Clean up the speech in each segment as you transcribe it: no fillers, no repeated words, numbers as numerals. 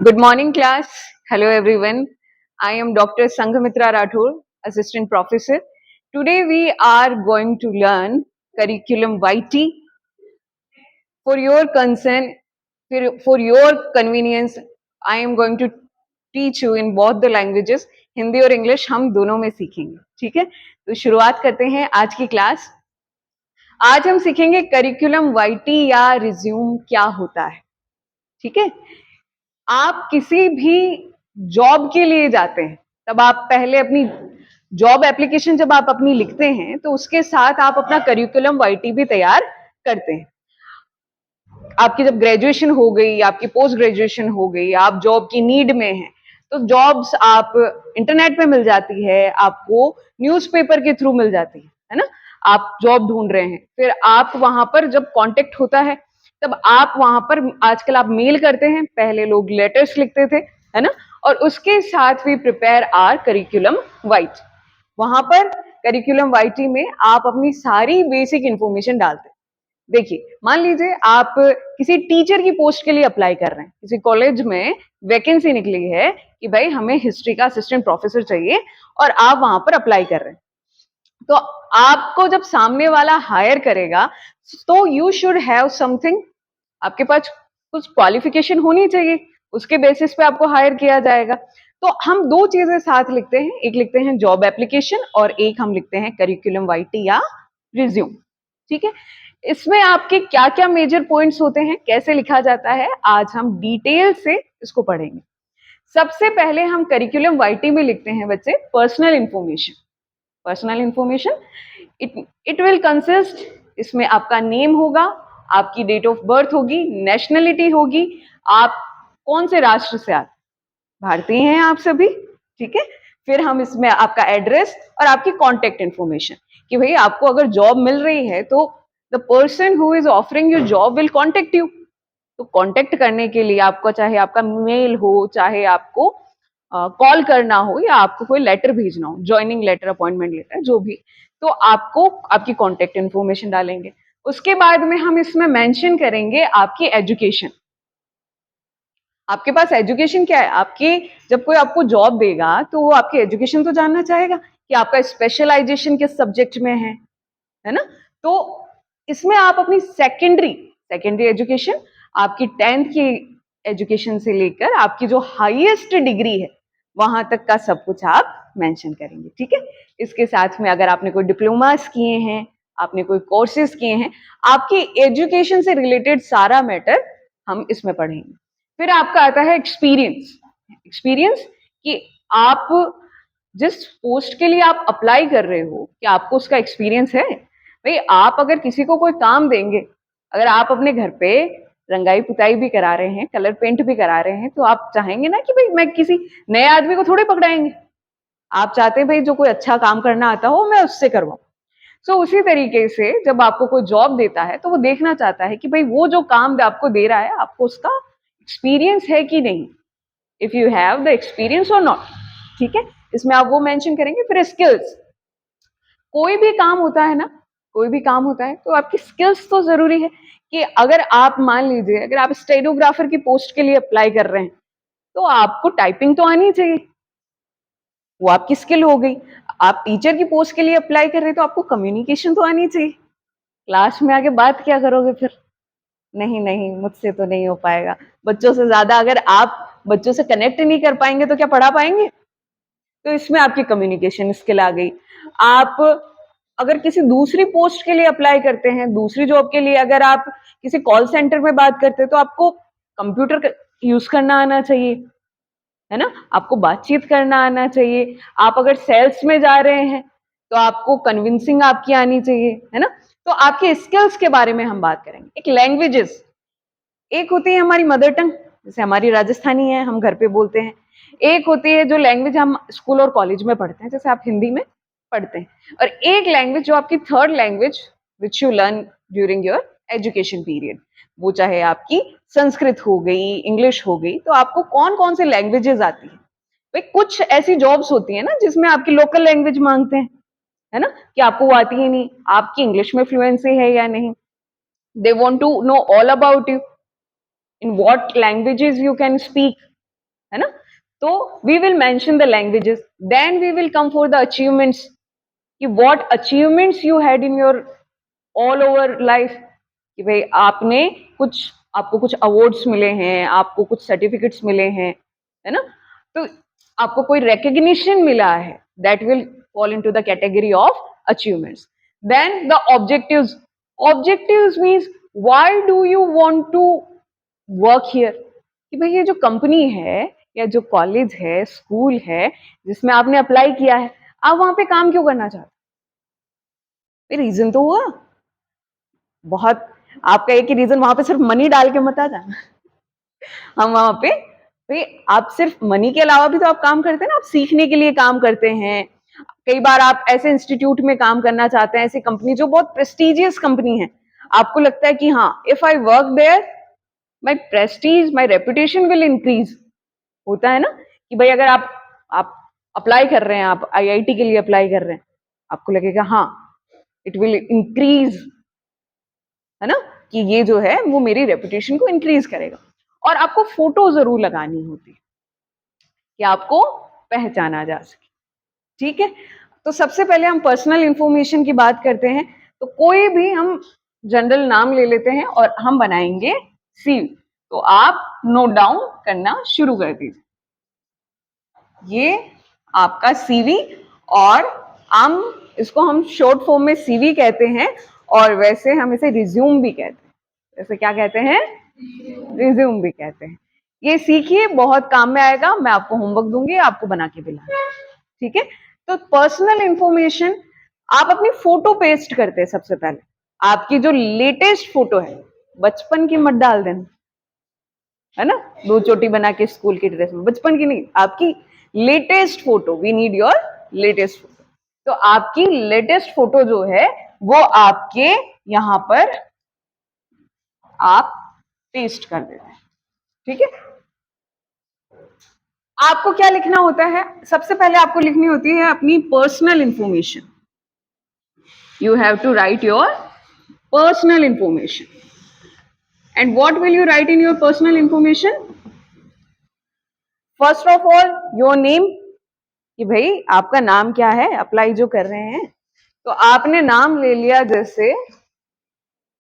Good morning, class. Hello, everyone. I am Dr. Sanghamitra Rathore, Assistant Professor. Today, we are going to learn Curriculum Vitae. For your concern, for your convenience, I am going to teach you in both the languages. Hindi और English हम दोनों में सीखेंगे, ठीक है? तो शुरुआत करते हैं आज की क्लास. आज हम सीखेंगे करिकुलम वाइटी या रिज्यूम क्या होता है, ठीक है? आप किसी भी जॉब के लिए जाते हैं तब आप पहले अपनी जॉब एप्लीकेशन जब आप अपनी लिखते हैं तो उसके साथ आप अपना करिकुलम वाइटी भी तैयार करते हैं. आपकी जब ग्रेजुएशन हो गई, आपकी पोस्ट ग्रेजुएशन हो गई, आप जॉब की नीड में हैं, तो जॉब्स आप इंटरनेट पे मिल जाती है, आपको न्यूज़पेपर के थ्रू मिल जाती है ना? आप जॉब ढूंढ रहे हैं, फिर आप वहां पर जब कांटेक्ट होता है तब आप वहां पर आजकल आप मेल करते हैं, पहले लोग लेटर्स लिखते थे, है ना? और उसके साथ भी प्रिपेयर आर करिकुलम वाइट. वहां पर करिकुलम वाइटी में आप अपनी सारी बेसिक इंफॉर्मेशन डालते हैं. देखिए, मान लीजिए आप किसी टीचर की पोस्ट के लिए अप्लाई कर रहे हैं, किसी कॉलेज में वैकेंसी निकली है कि भाई हमें हिस्ट्री का असिस्टेंट प्रोफेसर चाहिए और आप वहां पर अप्लाई कर रहे हैं. तो आपको जब सामने वाला हायर करेगा तो यू शुड हैव समथिंग, आपके पास कुछ क्वालिफिकेशन होनी चाहिए, उसके बेसिस पे आपको हायर किया जाएगा. तो हम दो चीजें साथ लिखते हैं, एक लिखते हैं जॉब एप्लीकेशन और एक हम लिखते हैं करिकुलम वाइटी या रिज्यूम, ठीक है? इसमें आपके क्या क्या मेजर पॉइंट्स होते हैं, कैसे लिखा जाता है, आज हम डिटेल से इसको पढ़ेंगे. सबसे पहले हम करिकुलम वाइटी में लिखते हैं बच्चे personal information. Personal information it will consist, इसमें आपका नेम होगा, आपकी डेट ऑफ बर्थ होगी, नेशनलिटी होगी, आप कौन से राष्ट्र से आते, भारतीय हैं आप सभी, ठीक है? फिर हम इसमें आपका एड्रेस और आपकी कॉन्टेक्ट इंफॉर्मेशन कि भाई आपको अगर जॉब मिल रही है तो the person who is offering you job will contact you. तो कांटेक्ट करने के लिए आपको चाहे आपका मेल हो, चाहे आपको कॉल करना हो या आपको कोई लेटर भेजना हो, ज्वाइनिंग लेटर, अपॉइंटमेंट लेटर, जो भी, तो आपको आपकी कांटेक्ट इन्फॉर्मेशन डालेंगे. उसके बाद में हम इसमें मेंशन करेंगे आपकी एजुकेशन. आपके पास एजुकेशन क्या है, आपकी जब कोई आपको जॉब देगा तो वो आपकी एजुकेशन तो जानना चाहेगा कि आपका स्पेशलाइजेशन किस सब्जेक्ट में है ना? तो इसमें आप अपनी सेकेंडरी एजुकेशन, आपकी 10th की एजुकेशन से लेकर आपकी जो हाईएस्ट डिग्री है वहां तक का सब कुछ आप मेंशन करेंगे, ठीक है? इसके साथ में अगर आपने कोई डिप्लोमास किए हैं, आपने कोई कोर्सेज किए हैं, आपकी एजुकेशन से रिलेटेड सारा मैटर हम इसमें पढ़ेंगे. फिर आपका आता है एक्सपीरियंस. एक्सपीरियंस कि आप जिस पोस्ट के लिए आप अप्लाई कर रहे हो, क्या आपको उसका एक्सपीरियंस है? भाई आप अगर किसी को कोई काम देंगे, अगर आप अपने घर पे रंगाई पुताई भी करा रहे हैं, कलर पेंट भी करा रहे हैं, तो आप चाहेंगे ना कि भाई मैं किसी नए आदमी को थोड़े पकड़ाएंगे. आप चाहते हैं भाई जो कोई अच्छा काम करना आता हो मैं उससे करवाऊं. सो उसी तरीके से जब आपको कोई जॉब देता है तो वो देखना चाहता है कि भाई वो जो काम आपको दे रहा है आपको उसका एक्सपीरियंस है कि नहीं, if you have the experience और नॉट, ठीक है? इसमें आप वो मेंशन करेंगे. फिर स्किल्स, कोई भी काम होता है ना, कोई भी काम होता है तो आपकी स्किल्स तो जरूरी है. कि अगर आप मान लीजिए अगर आप स्टेनोग्राफर की पोस्ट के लिए अप्लाई कर रहे हैं तो आपको टाइपिंग तो आनी चाहिए, वो आपकी स्किल हो गई. आप टीचर की पोस्ट के लिए अप्लाई कर रहे हैं तो आपको कम्युनिकेशन तो आनी चाहिए. क्लास में आके बात क्या करोगे फिर? नहीं नहीं, मुझसे तो नहीं हो पाएगा. बच्चों से ज्यादा अगर आप बच्चों से कनेक्ट नहीं कर पाएंगे तो क्या पढ़ा पाएंगे? तो इसमें आपकी कम्युनिकेशन स्किल आ गई. आप अगर किसी दूसरी पोस्ट के लिए अप्लाई करते हैं, दूसरी जॉब के लिए अगर आप किसी कॉल सेंटर में बात करते हैं तो आपको कंप्यूटर यूज करना आना चाहिए, है ना? आपको बातचीत करना आना चाहिए. आप अगर सेल्स में जा रहे हैं तो आपको कन्विंसिंग आपकी आनी चाहिए, है ना? तो आपके स्किल्स के बारे में हम बात करेंगे. एक लैंग्वेजेस, एक होती है हमारी मदर टंग, जैसे हमारी राजस्थानी है, हम घर पे बोलते हैं. एक होती है जो लैंग्वेज हम स्कूल और कॉलेज में पढ़ते हैं, जैसे आप हिंदी में पढ़ते हैं. और एक लैंग्वेज जो आपकी third language which you learn during your education period, वो चाहे आपकी संस्कृत हो गई, इंग्लिश हो गई. तो आपको कौन कौन से लैंग्वेजेस आती है? भाई कुछ ऐसी जॉब्स होती है ना जिसमें आपकी लोकल लैंग्वेज मांगते हैं, है ना? कि आपको वो आती है नहीं, आपकी इंग्लिश में फ्लुएंसी है या नहीं. They want to know all about you, in what languages you can speak, है ना? तो we will mention the languages, then we will come for the achievements कि what achievements you had in your all over life, कि भाई आपको कुछ awards मिले हैं, आपको कुछ सर्टिफिकेट्स मिले हैं, है ना? तो आपको कोई recognition मिला है, that will fall into the category of achievements. Then the objectives. Objectives means why do you want to work here? कि भाई ये जो कंपनी है या जो कॉलेज है, स्कूल है जिसमें आपने अप्लाई किया है, आप वहां पे काम क्यों करना चाहते? रीजन तो हुआ बहुत। आपका एक ही रीजन, वहां पे सिर्फ मनी डाल के मत आ जाना। हम वहां पे भाई आप सिर्फ मनी के अलावा भी तो आप काम करते हैं ना, आप सीखने के लिए काम करते हैं। कई बार आप ऐसे इंस्टीट्यूट में काम करना चाहते हैं, ऐसी कंपनी जो बहुत प्रेस्टिजियस कंपनी है, आपको लगता है कि हाँ, if I work there my prestige, my reputation will increase. होता है ना कि भाई अगर आप अप्लाई कर रहे हैं, आप आईआईटी के लिए अप्लाई कर रहे हैं, आपको लगेगा हाँ, इट विल इंक्रीज, है ना, कि ये जो है वो मेरी रेपुटेशन को इंक्रीज करेगा। और आपको फोटो जरूर लगानी होती है कि आपको पहचाना जा सके। ठीक है, तो सबसे पहले हम पर्सनल इंफॉर्मेशन की बात करते हैं। तो कोई भी हम जनरल नाम ले लेते हैं और हम बनाएंगे सीवी। तो आप नोट डाउन करना शुरू कर दीजिए। ये आपका सीवी, और इसको हम शॉर्ट फॉर्म में सीवी कहते हैं, और वैसे हम इसे रिज्यूम भी कहते हैं। वैसे क्या कहते हैं? रिज्यूम भी कहते हैं। ये सीखिए, बहुत काम में आएगा। मैं आपको होमवर्क दूंगी, आपको बना के भी लाना। ठीक है, तो पर्सनल इंफॉर्मेशन आप अपनी फोटो पेस्ट करते हैं। सबसे पहले आपकी जो लेटेस्ट फोटो है, बचपन की मत डाल देना, है ना, दो चोटी बना के स्कूल की ड्रेस में, बचपन की नहीं, आपकी latest photo. We need your latest photo. तो आपकी लेटेस्ट फोटो जो है वो आपके यहां पर आप पेस्ट कर देते हैं। ठीक है, आपको क्या लिखना होता है? सबसे पहले आपको लिखनी होती है अपनी personal information. You have to write your personal information. And what will you write in your personal information? First of all your name, कि भाई आपका नाम क्या है, अप्लाई जो कर रहे हैं। तो आपने नाम ले लिया, जैसे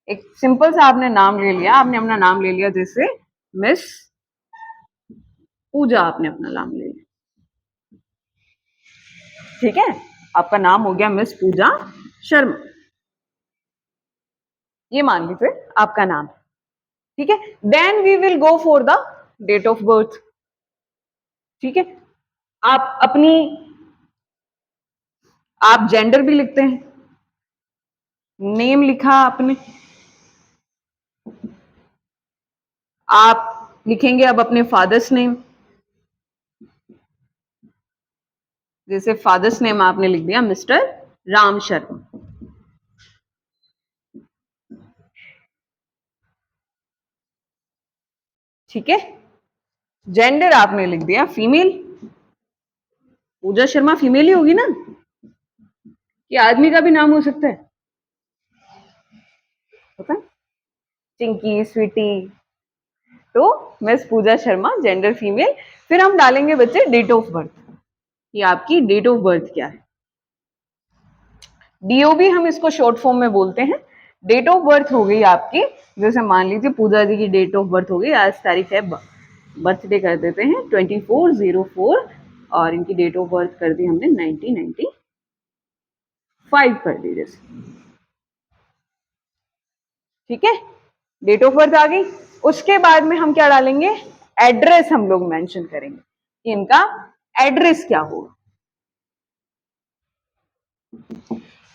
एक सिंपल सा आपने नाम ले लिया, आपने अपना नाम ले लिया, जैसे मिस पूजा, आपने अपना नाम ले लिया। ठीक है, आपका नाम हो गया मिस पूजा शर्मा, ये मान लीजिए आपका नाम। ठीक है, then we will go for the date of birth. ठीक है, आप जेंडर भी लिखते हैं, नेम लिखा आपने, आप लिखेंगे अब अपने फादर्स नेम। जैसे फादर्स नेम आपने लिख दिया मिस्टर राम शर्मा। ठीक है, जेंडर आपने लिख दिया फीमेल। पूजा शर्मा फीमेल ही होगी ना, ये आदमी का भी नाम हो सकता है, पता है? चिंकी, स्वीटी। तो मिस पूजा शर्मा, जेंडर फीमेल। फिर हम डालेंगे बच्चे डेट ऑफ बर्थ, कि आपकी डेट ऑफ बर्थ क्या है। डीओबी हम इसको शॉर्ट फॉर्म में बोलते हैं। डेट ऑफ बर्थ हो गई आपकी, जैसे मान लीजिए पूजा जी की डेट ऑफ बर्थ हो गई, आज तारीख है, बर्थडे कर देते हैं 24/04, और इनकी डेट ऑफ बर्थ कर दी हमने 1995 कर दी जैसे। ठीक है, डेट ऑफ बर्थ आ गई। उसके बाद में हम क्या डालेंगे? एड्रेस हम लोग मेंशन करेंगे कि इनका एड्रेस क्या होगा।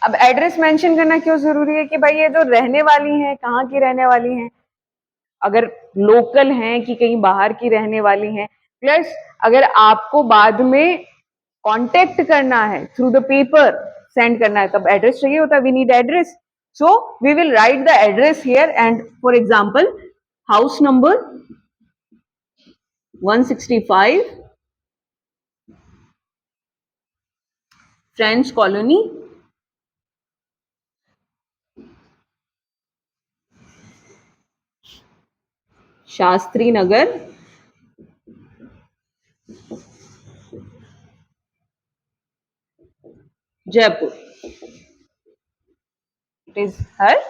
अब एड्रेस मेंशन करना क्यों जरूरी है? कि भाई ये जो रहने वाली हैं, कहाँ की रहने वाली हैं, अगर लोकल हैं कि कहीं बाहर की रहने वाली हैं। प्लस अगर आपको बाद में कांटेक्ट करना है, थ्रू द पेपर सेंड करना है, तब एड्रेस चाहिए होता है। We need address, so we will write the address here. And for example, house number 165, French colony, Shastri Nagar, Jaipur, it is her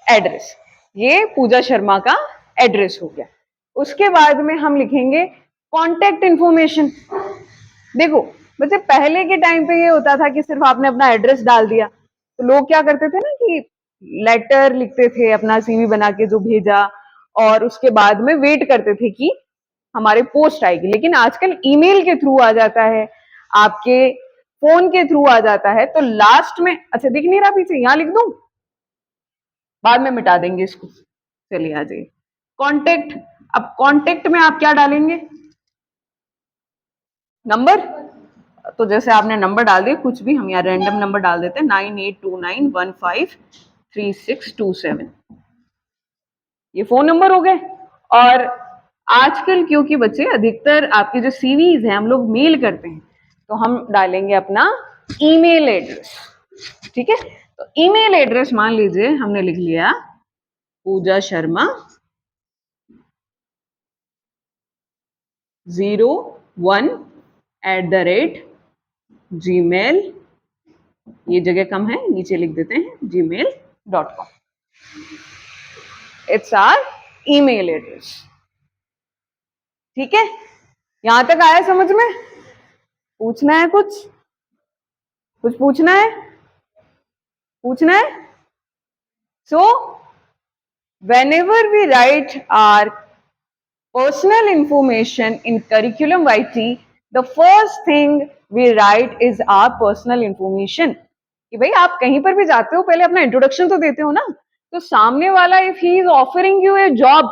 address. ये पूजा शर्मा का एड्रेस हो गया। उसके बाद में हम लिखेंगे कॉन्टेक्ट इंफॉर्मेशन। देखो बच्चे, पहले के टाइम पे ये होता था कि सिर्फ आपने अपना एड्रेस डाल दिया, तो लोग क्या करते थे ना कि लेटर लिखते थे, अपना सीवी बना के जो भेजा, और उसके बाद में वेट करते थे कि हमारे पोस्ट आएगी। लेकिन आजकल ईमेल के थ्रू आ जाता है, आपके फोन के थ्रू आ जाता है। तो लास्ट में, अच्छा दिख नहीं रहा पीछे, यहां लिख दूं, बाद में मिटा देंगे इसको। चलिए आ जाइए कॉन्टेक्ट। अब कॉन्टेक्ट में आप क्या डालेंगे? नंबर। तो जैसे आपने नंबर डाल दिया, कुछ भी, हम यहाँ रैंडम नंबर डाल देते हैं, 9829153627। ये फोन नंबर हो गए। और आजकल क्योंकि बच्चे अधिकतर आपके जो सीवीज हैं हम लोग मेल करते हैं, तो हम डालेंगे अपना ईमेल एड्रेस। ठीक है, तो ईमेल एड्रेस मान लीजिए हमने लिख लिया पूजा शर्मा 01@gmail, ये जगह कम है, नीचे लिख देते हैं gmail.com। It's our email address. ठीक है, यहां तक आया समझ में? पूछना है कुछ? कुछ पूछना है? पूछना है? सो whenever we write our personal information in curriculum vitae, the first thing we write is our personal information। कि भाई आप कहीं पर भी जाते हो, पहले अपना इंट्रोडक्शन तो देते हो ना। तो सामने वाला, if he is offering you a job,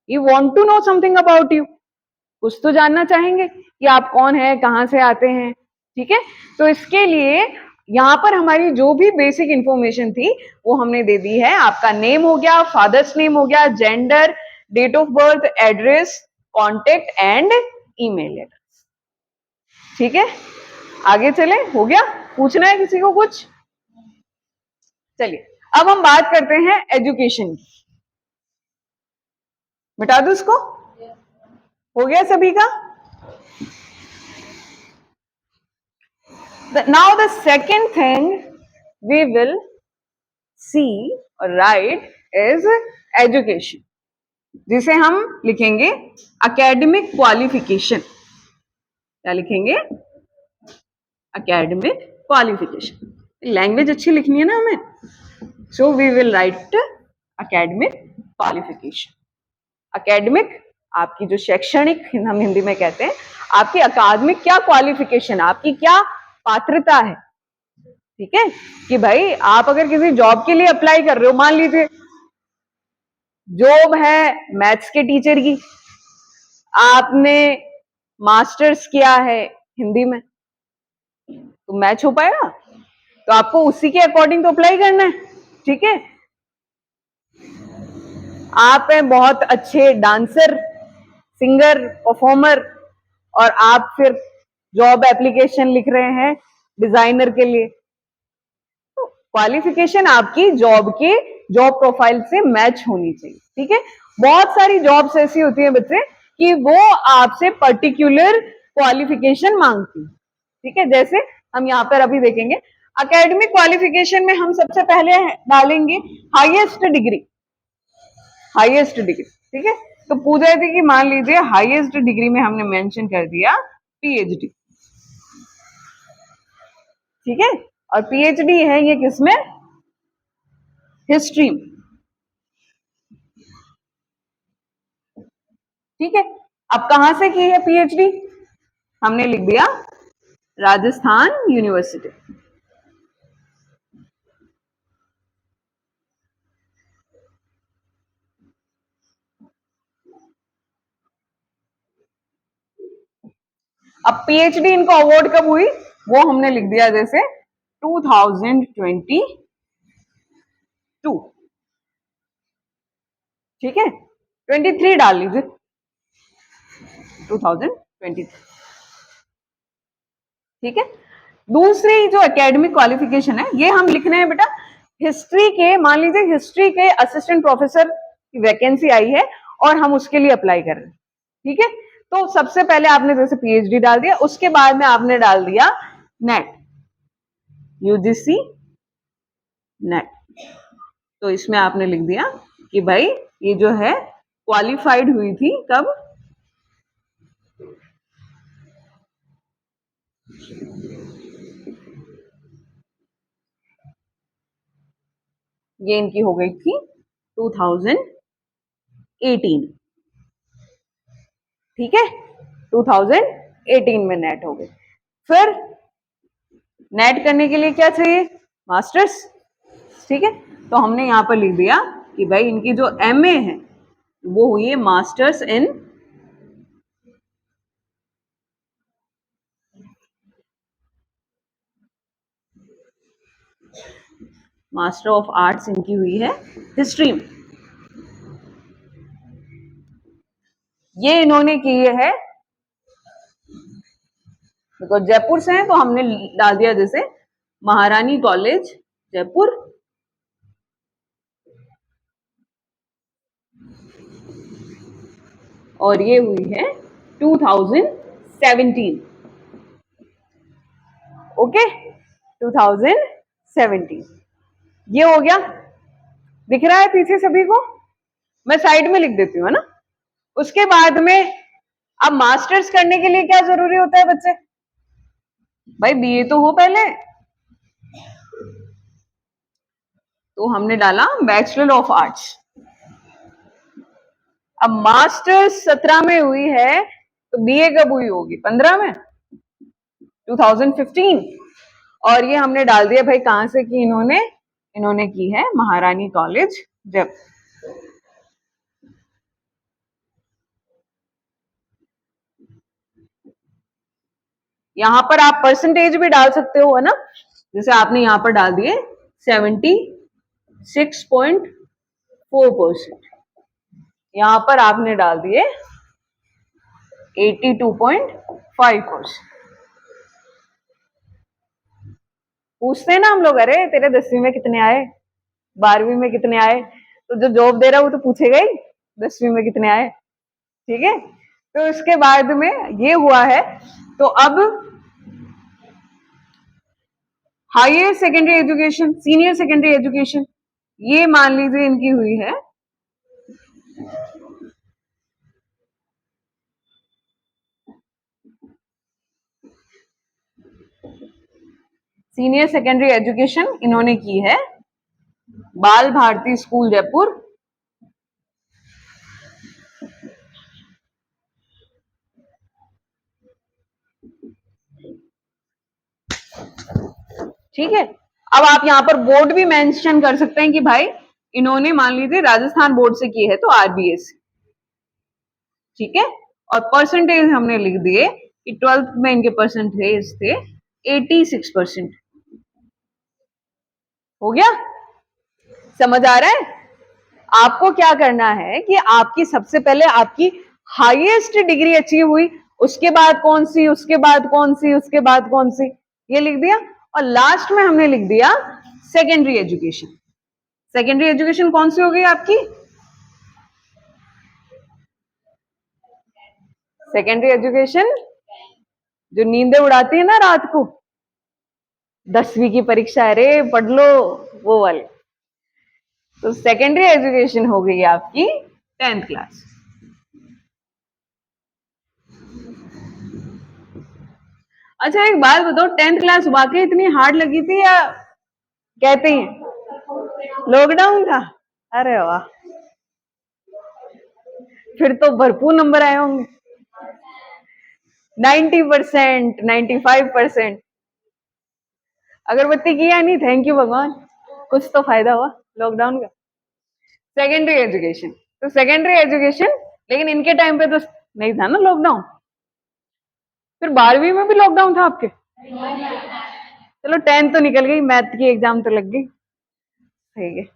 he want to know something about you, कुछ तो जानना चाहेंगे कि आप कौन है, कहाँ से आते हैं। ठीक है, तो इसके लिए यहाँ पर हमारी जो भी बेसिक इंफॉर्मेशन थी वो हमने दे दी है। आपका नेम हो गया, फादर्स नेम हो गया, gender, date of birth, address, contact and email address. ठीक है, आगे चले, हो गया? पूछना है किसी को कुछ? चलिए अब हम बात करते हैं एजुकेशन की। मिटा दो इसको, हो गया सभी का? Now the second thing we will see or write is education, जिसे हम लिखेंगे academic qualification। क्या लिखेंगे? academic qualification। लैंग्वेज अच्छी लिखनी है ना हमें, so we will write academic qualification। academic आपकी जो शैक्षणिक, हम हिंदी में कहते हैं, आपकी अकादमिक क्या क्वालिफिकेशन, आपकी क्या पात्रता है। ठीक है, कि भाई आप अगर किसी जॉब के लिए अप्लाई कर रहे हो, मान लीजिए जॉब है मैथ्स के टीचर की, आपने मास्टर्स किया है हिंदी में, तो मैच हो पाएगा? तो आपको उसी के अकॉर्डिंग तो अप्लाई करना है। ठीक है, आप हैं बहुत अच्छे डांसर, सिंगर, परफॉर्मर, और आप फिर जॉब एप्लीकेशन लिख रहे हैं डिजाइनर के लिए, तो क्वालिफिकेशन आपकी जॉब के जॉब प्रोफाइल से मैच होनी चाहिए। ठीक है, बहुत सारी जॉब्स ऐसी होती है बच्चे कि वो आपसे पर्टिकुलर क्वालिफिकेशन मांगती है। ठीक है, जैसे हम यहाँ पर अभी देखेंगे एकेडमिक क्वालिफिकेशन में हम सबसे पहले डालेंगे हाईएस्ट डिग्री। हाईएस्ट डिग्री, ठीक है, तो पूजा दी की मान लीजिए हाईएस्ट डिग्री में हमने मेंशन कर दिया पीएचडी। ठीक है, और पीएचडी है ये किसमें? हिस्ट्री में। ठीक है, अब कहां से की है पीएचडी? हमने लिख दिया राजस्थान यूनिवर्सिटी। अब पीएचडी इनको अवार्ड कब हुई वो हमने लिख दिया, जैसे 2022। ठीक है, 23 डाल लीजिए, 2023। ठीक है, दूसरी जो एकेडमिक क्वालिफिकेशन है ये हम लिखने हैं बेटा हिस्ट्री के। मान लीजिए हिस्ट्री के असिस्टेंट प्रोफेसर की वैकेंसी आई है और हम उसके लिए अप्लाई कर रहे हैं। ठीक है, तो सबसे पहले आपने जैसे पीएचडी डाल दिया, उसके बाद में आपने डाल दिया नेट। UGC net. तो इसमें आपने लिख दिया कि भाई ये जो है क्वालिफाइड हुई थी कब, ये इनकी हो गई थी 2018, ठीक है, 2018 में नेट हो गई। फिर नेट करने के लिए क्या चाहिए, मास्टर्स, ठीक है। तो हमने यहां पर लिख दिया कि भाई इनकी जो एमए है वो हुई है masters in master of arts इनकी हुई है हिस्ट्री में। ये इन्होंने की है, बिकॉज जयपुर से है तो हमने डाल दिया जैसे महारानी कॉलेज जयपुर, और ये हुई है 2017, ओके 2017। ये हो गया, दिख रहा है पीछे सभी को, मैं साइड में लिख देती हूँ, है ना। उसके बाद में अब मास्टर्स करने के लिए क्या जरूरी होता है बच्चे, भाई बीए तो हो पहले, तो हमने डाला बैचलर ऑफ आर्ट्स। अब मास्टर्स 17 में हुई है तो बीए कब हुई होगी, 15 में, 2015। और ये हमने डाल दिया भाई कहां से की, इन्होंने की है महारानी कॉलेज जयपुर। यहां पर आप परसेंटेज भी डाल सकते हो, है ना, जैसे आपने यहां पर डाल दिए 76.4%, यहां पर आपने डाल दिए 82.5%। पूछते हैं ना हम लोग, अरे तेरे 10वीं में कितने आए, 12वीं में कितने आए, तो जो जॉब दे रहा है वो तो पूछेगा ही 10वीं में कितने आए, ठीक है। तो इसके बाद में ये हुआ है, तो अब higher secondary education, senior secondary education, ये मान लीजिए इनकी हुई है सीनियर सेकेंडरी एजुकेशन इन्होंने की है बाल भारती स्कूल जयपुर, ठीक है। अब आप यहां पर बोर्ड भी मेंशन कर सकते हैं कि भाई इन्होंने मान लीजिए राजस्थान बोर्ड से की है तो आरबीएससी, ठीक है। और परसेंटेज हमने लिख दिए कि 12th में इनके परसेंटेज थे 86%, हो गया, समझ आ रहा है। आपको क्या करना है कि आपकी सबसे पहले आपकी हाईएस्ट डिग्री अचीव हुई, उसके बाद कौन सी, उसके बाद कौन सी, उसके बाद कौन सी, ये लिख दिया। और लास्ट में हमने लिख दिया सेकेंडरी एजुकेशन। सेकेंडरी एजुकेशन कौन सी हो गई आपकी, सेकेंडरी एजुकेशन जो नींदें उड़ाती है ना रात को, 10वीं की परीक्षा है रे पढ़ लो, वो वाले। तो सेकेंडरी एजुकेशन हो गई आपकी 10th क्लास। अच्छा एक बात बताओ, 10th क्लास वाकई इतनी हार्ड लगी थी या कहते हैं लॉकडाउन था, अरे वाह, फिर तो भरपूर नंबर आए होंगे, 90%, 95%। अगरबत्ती किया नहीं, थैंक यू भगवान, कुछ तो फायदा हुआ लॉकडाउन का। सेकेंडरी एजुकेशन, तो सेकेंडरी एजुकेशन, लेकिन इनके टाइम पे तो नहीं था ना लॉकडाउन, फिर 12वीं में भी लॉकडाउन था आपके, चलो 10th तो निकल गई, मैथ की एग्जाम तो लग गई, ठीक है।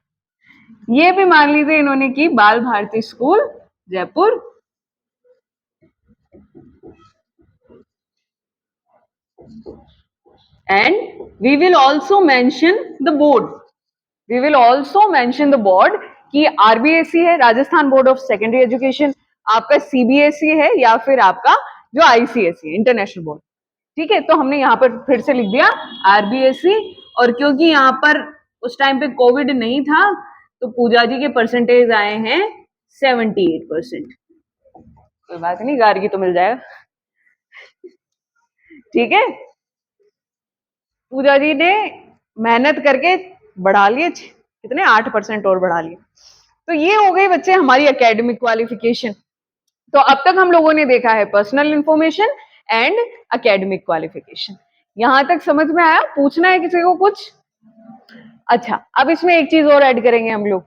ये भी मान लीजिए इन्होंने की Bal Bharati school Jaipur, and we will also mention the board, we will also mention the board कि आरबीएसई है, Rajasthan board of secondary education, आपका सीबीएसई है या फिर आपका जो आईसीएसई इंटरनेशनल बोर्ड, ठीक है। तो हमने यहाँ पर फिर से लिख दिया आरबीएसई और क्योंकि यहाँ पर उस टाइम पे कोविड नहीं था तो पूजा जी के परसेंटेज आए हैं 78%। कोई बात नहीं, गार्गी तो मिल जाएगा। ठीक है, पूजा जी ने मेहनत करके बढ़ा लिए कितने 8% और बढ़ा लिए। तो ये हो गई बच्चे हमारी एकेडमिक क्वालिफिकेशन। तो अब तक हम लोगों ने देखा है personal information and academic qualification. यहां तक समझ में आया? पूछना है किसी को कुछ? अच्छा, अब इसमें एक चीज और ऐड करेंगे हम लोग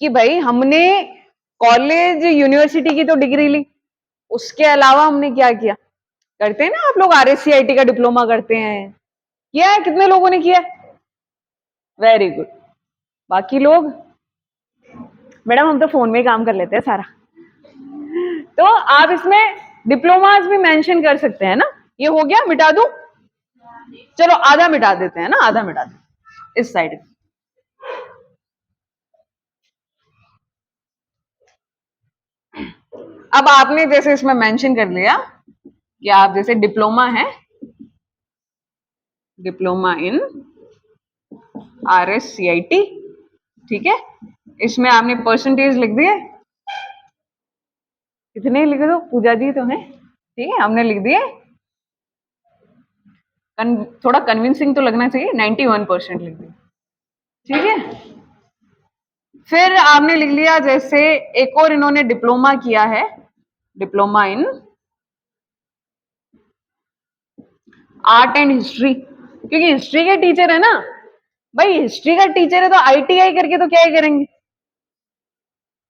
कि भाई हमने कॉलेज यूनिवर्सिटी की तो डिग्री ली, उसके अलावा हमने क्या किया? करते हैं ना आप लोग, RSCIT का डिप्लोमा करते हैं, किया है? कितने लोगों ने किया? Very good. बाकी लोग? मैडम हम तो फोन में ही काम कर लेते हैं सारा। तो आप इसमें डिप्लोमास भी मेंशन कर सकते हैं ना। ये हो गया, मिटा दूं? चलो आधा मिटा देते हैं ना, आधा मिटा दें इस साइड। अब आपने जैसे इसमें मेंशन कर लिया कि आप जैसे डिप्लोमा है, डिप्लोमा इन RSCIT, ठीक है, इसमें आपने परसेंटेज लिख दिए। कितने लिख दो, पूजा जी तो है, ठीक है, हमने लिख दिए। थोड़ा कन्विंसिंग तो लगना चाहिए, 91% लिख दिए, ठीक है। फिर आपने लिख लिया जैसे एक और इन्होंने डिप्लोमा किया है, diploma in art and history, क्योंकि हिस्ट्री के टीचर है ना भाई, हिस्ट्री का टीचर है तो ITI करके तो क्या ही करेंगे?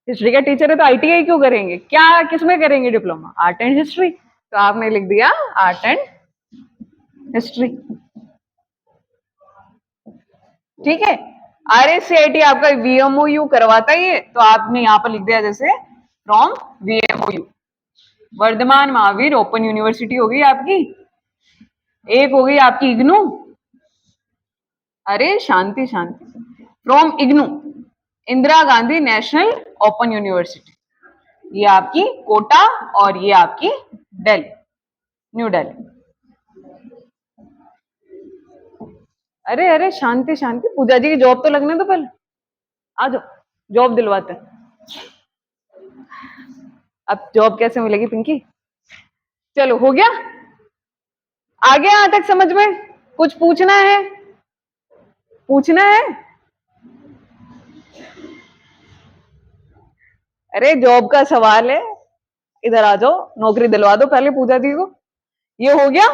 हिस्ट्री का टीचर है तो ITI क्यों करेंगे? क्या किसमें करेंगे डिप्लोमा? Art and history. तो आपने लिख दिया आर्ट एंड हिस्ट्री, ठीक है। RSCIT आपका VMOU करवाता ही है, तो आपने यहां पर लिख दिया जैसे from VMOU, Vardhman Mahavir Open University हो गई आपकी, एक हो गई आपकी इग्नू, अरे शांति शांति, from IGNOU Indira Gandhi National Open University, ये आपकी कोटा और ये आपकी दिल्ली, न्यू दिल्ली। अरे अरे शांति शांति, पूजा जी की जॉब तो लगने दो पहले, आ जाओ जॉब दिलवाते हैं। अब जॉब कैसे मिलेगी पिंकी? चलो हो गया, आगे यहां तक समझ में? कुछ पूछना है? पूछना है? अरे जॉब का सवाल है, इधर आ जाओ, नौकरी दिलवा दो पहले पूजा जी को। ये हो गया,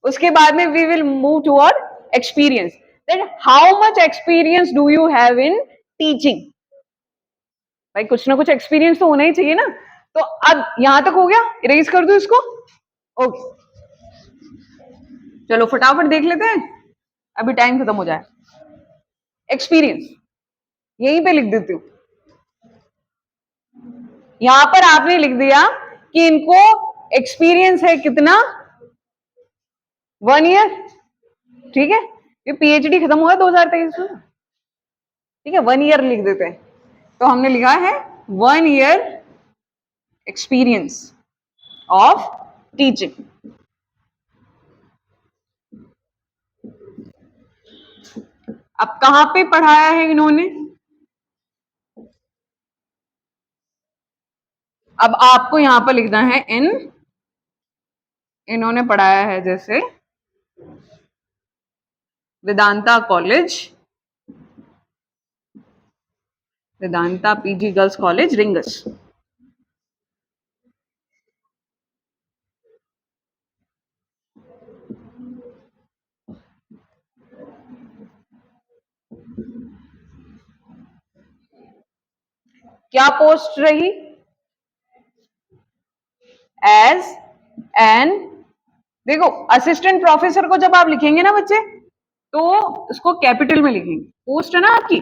उसके बाद में we will move toward experience, that how much experience do you have in teaching. भाई कुछ ना कुछ एक्सपीरियंस तो होना ही चाहिए ना। तो अब यहां तक हो गया, इरेज कर दो इसको। ओके, चलो फटाफट देख लेते हैं, अभी टाइम खत्म हो जाए। एक्सपीरियंस यहीं पे लिख देती हूं, यहां पर आपने लिख दिया कि इनको एक्सपीरियंस है कितना? 1 ईयर, ठीक है। ये PhD खत्म हुआ 2023 में, ठीक है, 1 ईयर लिख देते हैं। तो हमने लिखा है 1 ईयर एक्सपीरियंस ऑफ टीचिंग। अब कहां पे पढ़ाया है इन्होंने? अब आपको यहां पर लिखना है इन्होंने पढ़ाया है जैसे Vedanta college, Vedanta PG girls college rings, क्या पोस्ट रही? एज एन, देखो असिस्टेंट प्रोफेसर को जब आप लिखेंगे ना बच्चे, तो इसको कैपिटल में लिखेंगे। पोस्ट है ना आपकी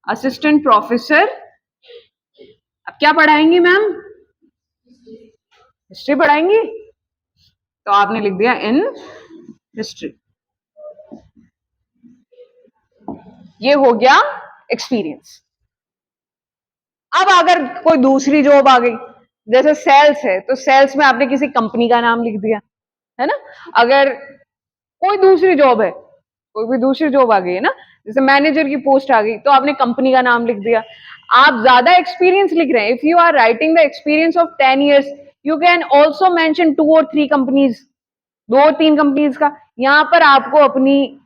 असिस्टेंट प्रोफेसर। अब क्या पढ़ाएंगी मैम? हिस्ट्री पढ़ाएंगी, तो आपने लिख दिया इन हिस्ट्री। ये हो गया एक्सपीरियंस। अब अगर कोई दूसरी जॉब आ गई, जैसे सेल्स है, तो सेल्स में आपने किसी कंपनी का नाम लिख दिया, है ना। अगर कोई दूसरी जॉब है, कोई भी दूसरी जॉब आ गई है ना, जैसे मैनेजर की पोस्ट आ गई तो आपने कंपनी का नाम लिख दिया, आप ज्यादा एक्सपीरियंस लिख रहे हैं, if you are writing the experience of 10 years you can also mention 2 or 3 companies, 2 और 3 कंपनीज का। यहाँ पर आपको अपनी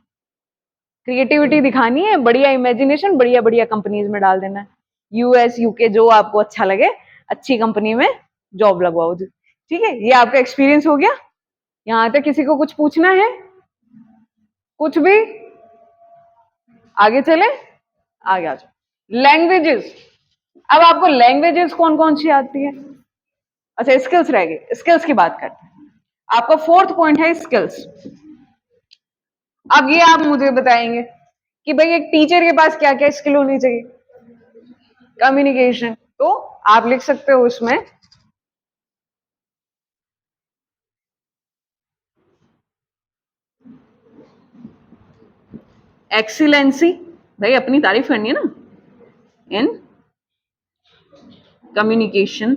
क्रिएटिविटी दिखानी है, बढ़िया इमेजिनेशन, बढ़िया बढ़िया कंपनीज में डाल देना है, यूएस यूके जो आपको अच्छा लगे, अच्छी कंपनी में जॉब लगवाओ जी। ठीक है, ये आपका एक्सपीरियंस हो गया। यहाँ तक किसी को कुछ पूछना है, कुछ भी? आगे चले, आगे आ जाओ। लैंग्वेजेस, अब आपको लैंग्वेजेस कौन कौन सी आती है? अच्छा, स्किल्स रह गए, स्किल्स की बात करते हैं। आपका 4th पॉइंट है स्किल्स। अब ये आप मुझे बताएंगे कि भाई एक टीचर के पास क्या क्या स्किल होनी चाहिए? कम्युनिकेशन, तो आप लिख सकते हो उसमें एक्सीलेंसी, भाई अपनी तारीफ करनी है ना, इन कम्युनिकेशन,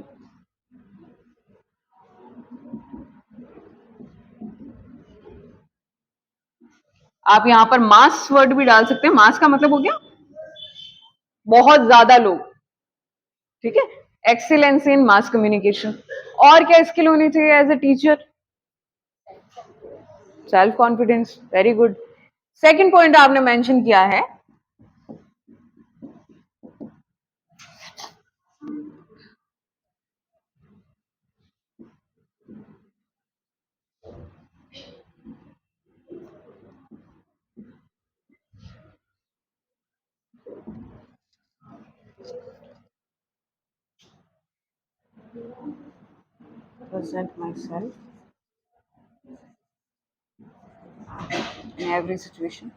आप यहां पर मास वर्ड भी डाल सकते हैं, मास का मतलब हो गया बहुत ज्यादा लोग, ठीक है, एक्सीलेंसी इन मास कम्युनिकेशन। और क्या स्किल होनी चाहिए as a teacher? Self confidence, very good. Second point आपने मेंशन किया है present myself in every situation।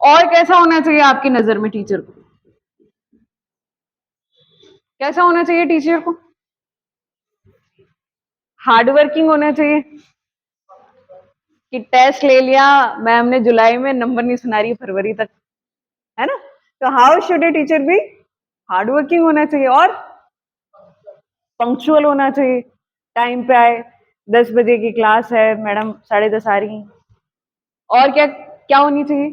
और कैसा होना चाहिए आपकी नजर में टीचर को? कैसा होना चाहिए टीचर को? हार्ड वर्किंग होना चाहिए कि टेस्ट ले लिया मैम ने जुलाई में, नंबर नहीं सुना रही फरवरी तक, है ना? तो how should a teacher be? Hard working होना चाहिए और पंक्चुअल होना चाहिए, टाइम पे आए, 10 बजे की क्लास है मैडम 10:30 आ रही हैं। और क्या क्या होनी चाहिए,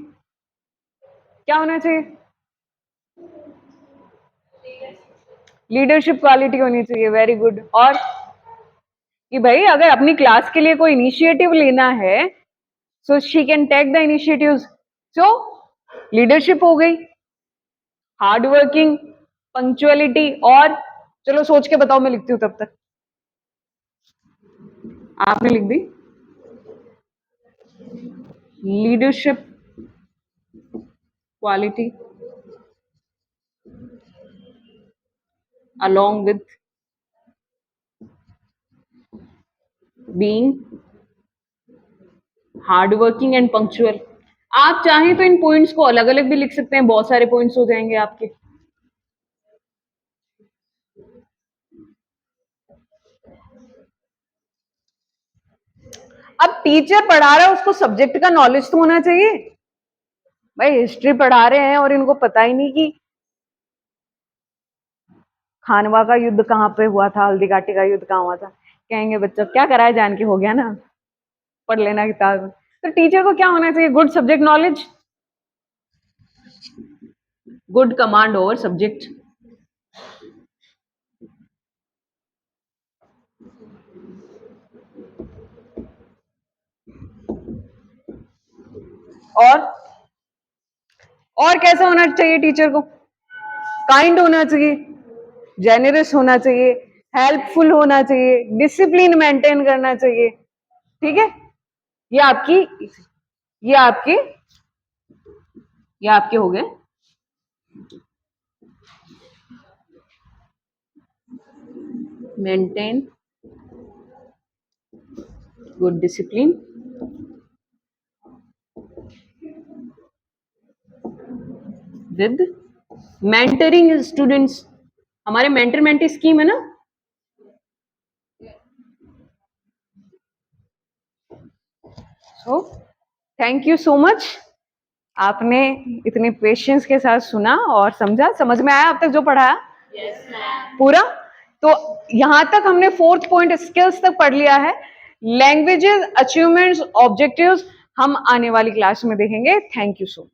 क्या होना चाहिए? लीडरशिप क्वालिटी होनी चाहिए, वेरी गुड। और कि भाई अगर अपनी क्लास के लिए कोई इनिशिएटिव लेना है so she can take the initiatives, so leadership हो गई, हार्ड वर्किंग, पंक्चुअलिटी, और चलो सोच के बताओ, मैं लिखती हूँ तब तक। आपने लिख दी leadership quality along with being hardworking and punctual। आप चाहें तो इन पॉइंट्स को अलग अलग भी लिख सकते हैं, बहुत सारे पॉइंट्स हो जाएंगे आपके। अब टीचर पढ़ा रहा है, उसको सब्जेक्ट का नॉलेज तो होना चाहिए। भाई हिस्ट्री पढ़ा रहे हैं और इनको पता ही नहीं कि खानवा का युद्ध कहाँ पे हुआ था, हल्दी घाटी का युद्ध कहाँ हुआ था, कहेंगे बच्चों क्या कराए, जान के हो गया ना, पढ़ लेना किताब। तो टीचर को क्या होना चाहिए? Good subject knowledge, good command over subject. और कैसा होना चाहिए टीचर को? काइंड होना चाहिए, जेनरस होना चाहिए, हेल्पफुल होना चाहिए, डिसिप्लिन मेंटेन करना चाहिए, ठीक है। ये आपकी ये आपके ये आपके हो गए maintain good discipline with mentoring students. हमारे मेंटर मेंटी स्कीम है ना, so thank you so much. आपने इतने पेशेंस के साथ सुना और समझा, समझ में आया अब तक जो पढ़ाया? पूरा तो यहां तक हमने 4th पॉइंट स्किल्स तक पढ़ लिया है। लैंग्वेजेस, अचीवमेंट्स, ऑब्जेक्टिव्स हम आने वाली क्लास में देखेंगे। Thank you so much.